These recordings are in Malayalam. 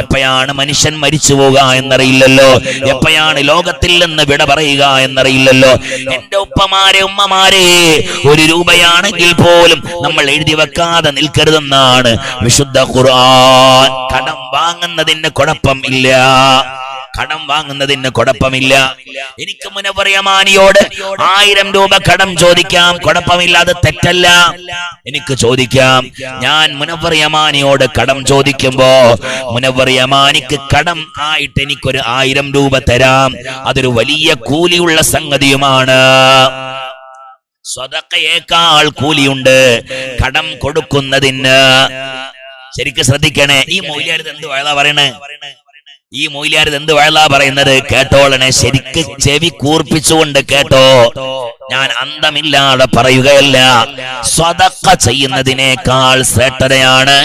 എപ്പോഴാണ് മനുഷ്യൻ മരിച്ചു പോകുക എന്നറിയില്ലല്ലോ, എപ്പോഴാണ് ലോകത്തിൽ നിന്ന് വിട പറയുക എന്നറിയില്ലല്ലോ. എന്റെ ഉപ്പമാരെ ഉമ്മമാരെ, 1 രൂപയാണെങ്കിൽ പോലും നമ്മൾ എഴുതി വെക്കാതെ നിൽക്കരുതെന്നാണ് വിശുദ്ധ ഖുർആൻ. കടം വാങ്ങുന്നതിന് കുഴപ്പം ഇല്ല, കടം വാങ്ങുന്നതിന് കുഴപ്പമില്ല. എനിക്ക് മുനവ്വർ യമാനിയോട് 1000 രൂപ കടം ചോദിക്കാം, കുഴപ്പമില്ല, അത് തെറ്റല്ല. എനിക്ക് ചോദിക്കാം. ഞാൻ മുനവ്വർ യമാനിയോട് കടം ചോദിക്കുമ്പോ മുനവ്വർ യമാനിക്ക് കടം ആയിട്ട് എനിക്കൊരു 1000 രൂപ തരാം. അതൊരു വലിയ കൂലിയുള്ള സംഗതിയുമാണ്. സ്വതക്കയേക്കാൾ കൂലിയുണ്ട് കടം കൊടുക്കുന്നതിന്. ശരിക്കും ശ്രദ്ധിക്കണേ. ഈ മൗലിയാർ എന്ത് വഴലാ പറയണേ? ഈ മൗലിയാർ എന്ത് വഴലാ പറയുന്നത്? കേട്ടോളണേ, ശരിക്ക് ചെവി കൂർപ്പിച്ചുകൊണ്ട് കേട്ടോ. ഞാൻ അന്തമില്ലാതെ പറയുകയല്ല. സ്വതക്ക ചെയ്യുന്നതിനേക്കാൾ ശ്രേഷ്ഠതയാണ്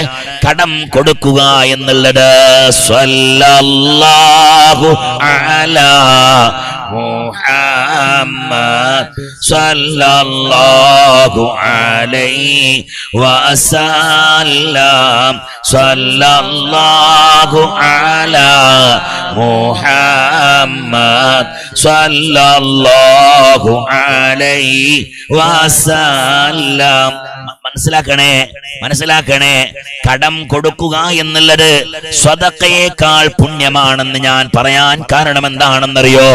കടം കൊടുക്കുക എന്നുള്ളത്. സ്വല്ലല്ലാഹു അലാ മുഹമ്മദ് സ്വല്ലല്ലാഹു അലൈഹി വസല്ലം സ്വല്ലല്ലാഹു അലാ മുഹമ്മദ് സ്വല്ലല്ലാഹു അലൈഹി വസല്ലം. മനസ്സിലാക്കണേ, കടം കൊടുക്കുക എന്നുള്ളത് സ്വതക്കയേക്കാൾ പുണ്യമാണെന്ന് ഞാൻ പറയാൻ കാരണം എന്താണെന്നറിയോ?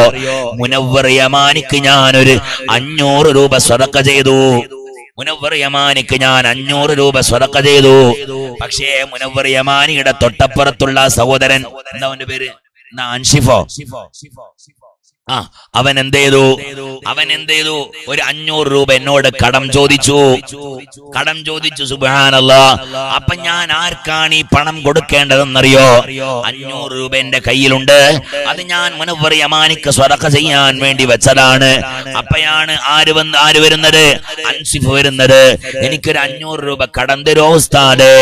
മുനവ്വർ യമാനിക്ക് ഞാനൊരു 500 രൂപ സ്വതക്ക ചെയ്തു. മുനവ്വർ യമാനിക്ക് ഞാൻ 500 രൂപ സ്വതക്ക ചെയ്തു. പക്ഷേ മുനവ്വർ യമാനിയുടെ തൊട്ടപ്പുറത്തുള്ള സഹോദരൻ, എന്താ അവന്റെ പേര്? അൻഷിഫോ. അവൻ എന്ത് ചെയ്തു? ഒരു 500 രൂപ എന്നോട് കടം ചോദിച്ചു. സുബ്ഹാനല്ലാഹ്. അപ്പൊ ഞാൻ ആർക്കാണ് ഈ പണം കൊടുക്കേണ്ടതെന്നറിയോ? 500 രൂപ എന്റെ കയ്യിലുണ്ട്. അത് ഞാൻ മുനവ്വർ യമാനിക്ക് സ്വതക്ക ചെയ്യാൻ വേണ്ടി വെച്ചതാണ്. അപ്പയാണ് ആര് വരുന്നത്? അൻസിഫ് വരുന്നത്. എനിക്കൊരു 500 രൂപ കടം തരോ ഉസ്താദ്?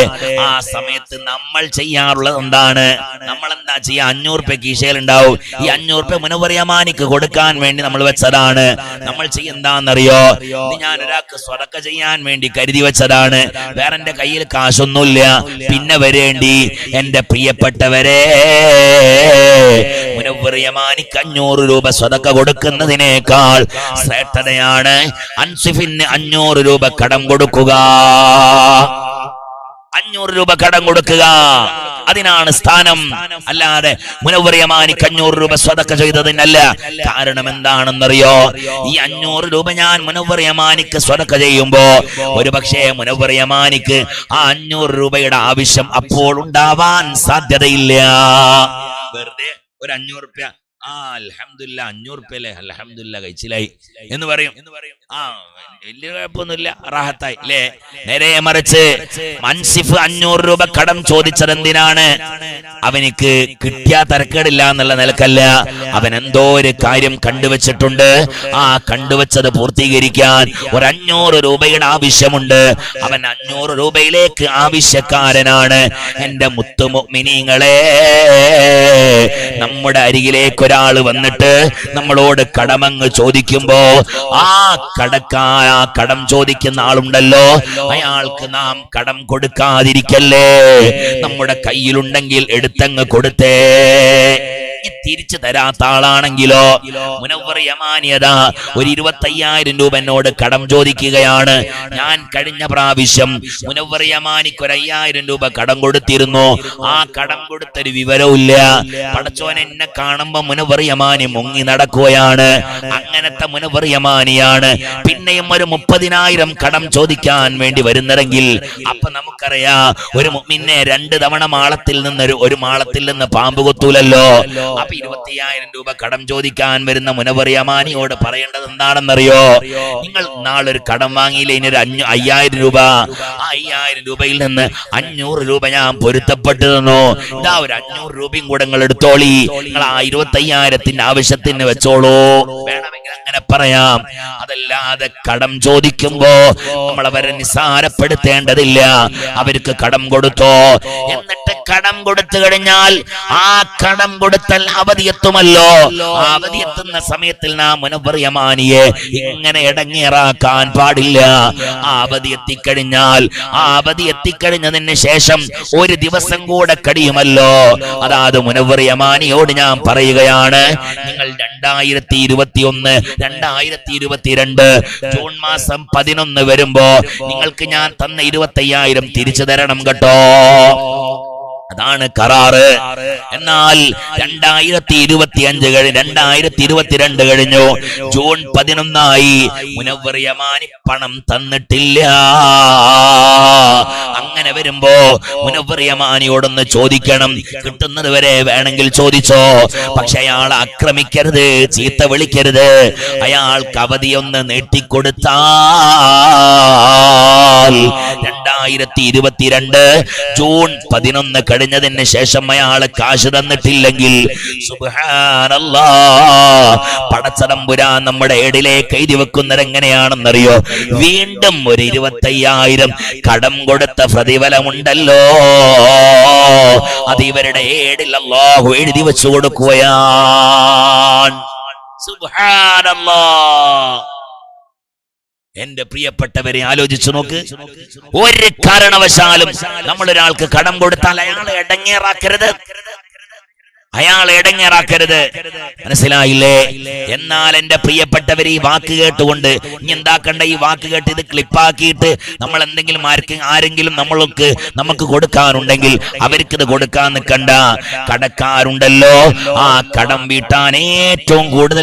ആ സമയത്ത് നമ്മൾ ചെയ്യാറുള്ളത് എന്താണ്? നമ്മൾ എന്താ ചെയ്യാ? 500 രൂപ കീശയിലുണ്ടാവും. ഈ 500 രൂപ മുനവ്വർ യമാനിക്ക് കൊടുക്കാൻ വേണ്ടി നമ്മൾ വെച്ചതാണ്. നമ്മൾ ചെയ്യുന്നറിയോ? ഞാൻ ഒരാൾക്ക് സ്വതക്ക ചെയ്യാൻ വേണ്ടി കരുതി വെച്ചതാണ്. വേറെ എന്റെ കയ്യിൽ കാശൊന്നുമില്ല. പിന്നെ വരേണ്ടി എന്റെ പ്രിയപ്പെട്ടവരെ, മുനവ്വർ യമാനിക്ക് 500 രൂപ സ്വതക്ക കൊടുക്കുന്നതിനേക്കാൾ ശ്രേഷ്ഠതയാണ് അൻസിഫിന് 500 രൂപ കടം കൊടുക്കുക. 500 രൂപ കടം കൊടുക്കുക, അതിനാണ് സ്ഥാനം. അല്ലാതെ മുനവ്വർ യമാനിക്ക് 500 രൂപ സ്വതക്ക ചെയ്തതിനല്ല. കാരണം എന്താണെന്നറിയോ? ഈ 500 രൂപ ഞാൻ മുനവ്വർ യമാനിക്ക് സ്വതക്ക ചെയ്യുമ്പോ ഒരു പക്ഷേ മുനവ്വർ യമാനിക്ക് ആ 500 രൂപയുടെ ആവശ്യം അപ്പോൾ ഉണ്ടാവാൻ സാധ്യതയില്ല. വെറുതെ ഒരു 500 രൂപ, അൽഹംദുലില്ലാ 500 രൂപയല്ലേ, അൽഹംദുലില്ലാ കഴിച്ചിലായി എന്ന് പറയും. വലിയ കുഴപ്പമൊന്നുമില്ല, റാഹത്തായി അല്ലേ? നേരെ മറിച്ച് അൻസിഫ് 500 രൂപ കടം ചോദിച്ചത് എന്തിനാണ്? അവനിക്ക് കിട്ടിയാ തരക്കേടില്ല എന്നുള്ള നിലക്കല്ല. അവൻ എന്തോ ഒരു കാര്യം കണ്ടുവച്ചിട്ടുണ്ട്. ആ കണ്ടുവച്ചത് പൂർത്തീകരിക്കാൻ ഒരു 500 രൂപയുടെ ആവശ്യമുണ്ട്. അവൻ 500 രൂപയിലേക്ക് ആവശ്യക്കാരനാണ്. എന്റെ മുത്തുമുഅ്മിനീങ്ങളെ, നമ്മുടെ അരികിലേക്ക് ഒരാൾ വന്നിട്ട് നമ്മളോട് കടമങ്ങ് ചോദിക്കുമ്പോ ആ കടം ചോദിക്കുന്ന ആളുണ്ടല്ലോ, അയാൾക്ക് നാം കടം കൊടുക്കാതിരിക്കല്ലേ. നമ്മുടെ കയ്യിലുണ്ടെങ്കിൽ എടുത്തങ്ങ് കൊടുത്തേ. തിരിച്ചു തരാത്ത ആളാണെങ്കിലോ? മുനവ്വർ യമാനിയത ഒരു 25,000 രൂപ എന്നോട് കടം ചോദിക്കുകയാണ്. ഞാൻ കഴിഞ്ഞ പ്രാവശ്യം മുനവ്വർ യമാനിക്ക് ഒരു 5,000 രൂപ കടം കൊടുത്തിരുന്നു. ആ കടം കൊടുത്തൊരു വിവരവുമില്ല. പടച്ചോൻ എന്നെ കാണുമ്പോ മുനവ്വർ യമാനി മുങ്ങി നടക്കുകയാണ്. അങ്ങനത്തെ മുനവ്വർ യമാനിയാണ്. പിന്നെയും ഒരു 30,000 കടം ചോദിക്കാൻ വേണ്ടി വരുന്നതെങ്കിൽ അപ്പൊ നമുക്കറിയാം, ഒരു മുഅ്മിനെ 2 തവണ ഒരു മാളത്തിൽ നിന്ന് പാമ്പ് കൊത്തൂലല്ലോ. അപ്പൊ 25,000 രൂപ കടം ചോദിക്കാൻ വരുന്ന മുനവ്വർ യമാനിയോട് പറയേണ്ടത് എന്താണെന്നറിയോ? നിങ്ങൾ നാളൊരു കടം വാങ്ങിയില്ലേ, ഇനി ഒരു 5,000 രൂപ. ആ 5,000 രൂപയിൽ നിന്ന് 500 രൂപ ഞാൻ പൊരുത്തപ്പെട്ടു തന്നു. ഇതാ ഒരു 500 രൂപയും കൂടെ നിങ്ങൾ എടുത്തോളി. നിങ്ങൾ ആ 25,000ത്തിന്റെ ആവശ്യത്തിന് വെച്ചോളൂ. വേണമെങ്കിൽ അങ്ങനെ പറയാം. അതല്ലാതെ കടം ചോദിക്കുമ്പോ നമ്മൾ അവരെ നിസ്സാരപ്പെടുത്തേണ്ടതില്ല. അവർക്ക് കടം കൊടുത്തോ, എന്നിട്ട് കടം കൊടുത്തു കഴിഞ്ഞാൽ ആ കടം കൊടുത്തൽ അവധി എത്തുമല്ലോ. ആ അവധി എത്തുന്ന സമയത്തിൽ നാം മുനവ്വർ യമാനിയെ ഇങ്ങനെ ഇടങ്ങേറാക്കാൻ പാടില്ല. ആ അവധി എത്തിക്കഴിഞ്ഞതിന് ശേഷം ഒരു ദിവസം കൂടെ കഴിയുമല്ലോ. അതായത് മുനവ്വർ യമാനിയോട് ഞാൻ പറയുകയാണ്, നിങ്ങൾ 2021 2022 ജൂൺ മാസം 11 വരുമ്പോ നിങ്ങൾക്ക് ഞാൻ തന്ന 25,000 തിരിച്ചു തരണം കേട്ടോ. അതാണ് കരാറ്. എന്നാൽ 2022 കഴിഞ്ഞു, ജൂൺ 11 മുനവ്വർ യമാനി പണം തന്നിട്ടില്ല. അങ്ങനെ വരുമ്പോ മുനവ്വർ യമാനിയോടൊന്ന് ചോദിക്കണം. കിട്ടുന്നത് വരെ വേണമെങ്കിൽ ചോദിച്ചോ, പക്ഷെ അയാൾ ആക്രമിക്കരുത്, ചീത്ത വിളിക്കരുത്. അയാൾക്ക് അവധിയൊന്ന് നീട്ടിക്കൊടുത്താൽ 2022 ജൂൺ 11 കഴിഞ്ഞതിന് ശേഷം അയാൾ കാശ് തന്നിട്ടില്ലെങ്കിൽ സുബ്ഹാനല്ലാഹ്, പടച്ചതമ്പുരാൻ നമ്മുടെ ഏടിലേക്ക് എഴുതി വെക്കുന്നത് എങ്ങനെയാണെന്നറിയോ? വീണ്ടും ഒരു 25,000 കടം കൊടുത്ത പ്രതിഫലമുണ്ടല്ലോ, അത് ഇവരുടെ ഏടിൽ അല്ലാഹു എഴുതി വെച്ചു കൊടുക്കുകയാണ്. സുബ്ഹാനല്ലാഹ്. എന്റെ പ്രിയപ്പെട്ടവരെ ആലോചിച്ചു നോക്ക്. ഒരു കാരണവശാലും നമ്മൾ ഒരാൾക്ക് കടം കൊടുത്താൽ അയാളെ ഇടങ്ങേറാക്കരുത്. മനസ്സിലായില്ലേ? എന്നാൽ എന്റെ പ്രിയപ്പെട്ടവർ ഈ വാക്ക് കേട്ടുകൊണ്ട് ഇനി എന്താക്കണ്ട, ഈ വാക്ക് കേട്ട് ഇത് ക്ലിപ്പാക്കിയിട്ട് നമ്മൾ എന്തെങ്കിലും ആരെങ്കിലും നമുക്ക് കൊടുക്കാനുണ്ടെങ്കിൽ അവർക്കിത് കൊടുക്കാൻ നിൽക്കണ്ട. കടക്കാരുണ്ടല്ലോ, ആ കടം വീട്ടാൻ ഏറ്റവും കൂടുതൽ